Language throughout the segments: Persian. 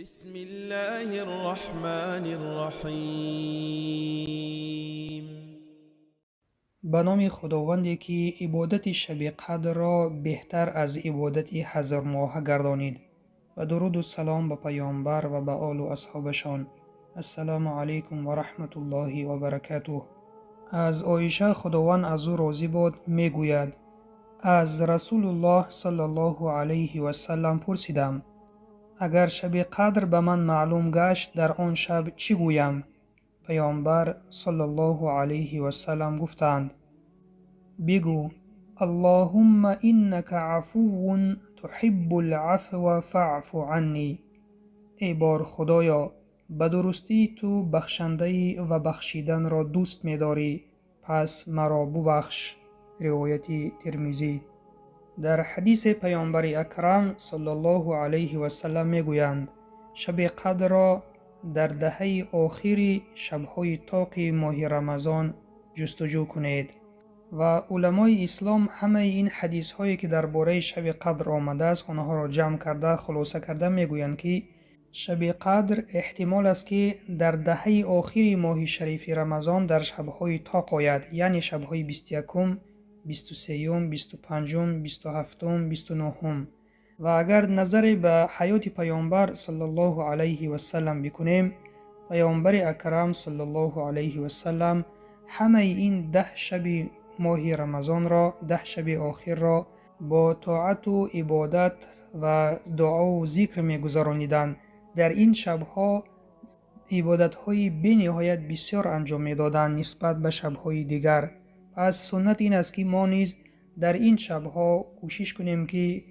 بسم الله الرحمن الرحیم. به نام خداوندی که عبادت شب قدر را بهتر از عبادت هزار ماه گردانید و درود و سلام به پیامبر و به آل و اصحابشان. السلام علیکم و رحمت الله و برکاته. از عایشه خداوند از او راضی باد میگوید: از رسول الله صلی الله علیه و سلم پرسیدم: اگر شب قدر به من معلوم گشت در آن شب چی گویم؟ پیامبر صلی الله علیه و سلم گفتند: بگو اللهم انک عفو تحب العفو فاعف عنی. ای بار خدایا، به درستی تو بخشنده و بخشیدن را دوست می‌داری، پس مرا ببخش. روایت ترمذی. در حدیث پیامبر اکرم صلی الله علیه و سلم میگویند: شب قدر را در دهه آخری شب‌های طاق ماه رمضان جستجو کنید. و علمای اسلام همه این حدیث هایی که درباره شب قدر آمده است آنها را جمع کرده خلاصه کرده میگویند که شب قدر احتمال است که در دهه آخری ماه شریف رمضان در شب‌های طاق آید، یعنی شب‌های 21، 23، 25، 27، 29. و اگر نظر به حیات پیامبر صلی الله علیه و سلم بکنیم، پیامبر اکرم صلی الله علیه و سلم همه این 10 شب ماه رمضان را، 10 شب آخر را با طاعت و عبادت و دعا و ذکر می گذرانیدند. در این شبها عبادت های بی نهایت بسیار انجام می دادند نسبت به شبهای دیگر. پس سنت این است که ما نیز در این شبها کوشش کنیم که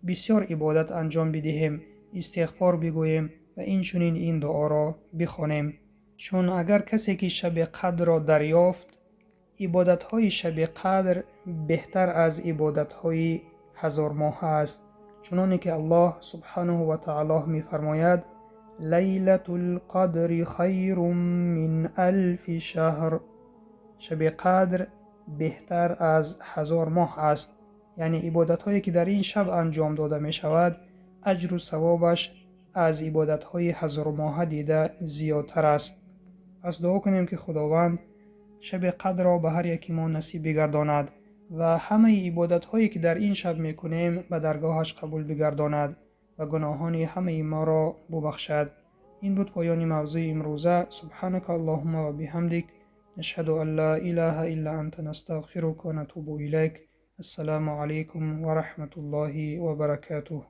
بسیار عبادت انجام بدهیم، استغفار بگوییم و این دعا را بخوانیم. چون اگر کسی که شب قدر را دریافت، عبادت های شب قدر بهتر از عبادت های هزار ماه است، چنانکه که الله سبحانه و تعالی می فرماید: لیلة القدر خیر من الف شهر. شب قدر بهتر از هزار ماه است، یعنی عبادت هایی که در این شب انجام داده می شود اجر و ثوابش از عبادت های هزار ماه دیده زیادتر است. پس دعا کنیم که خداوند شب قدر را به هر یکی ما نصیب بگرداند و همه عبادت هایی که در این شب میکنیم به درگاهش قبول بگرداند و گناهان همه ما را ببخشد. این بود پایان موضوع امروزه. سبحانك اللهم و بحمدک، نشهد ان لا اله الا انت، نستغفرک و نتوب الیک. السلام علیکم و رحمت الله و برکاته.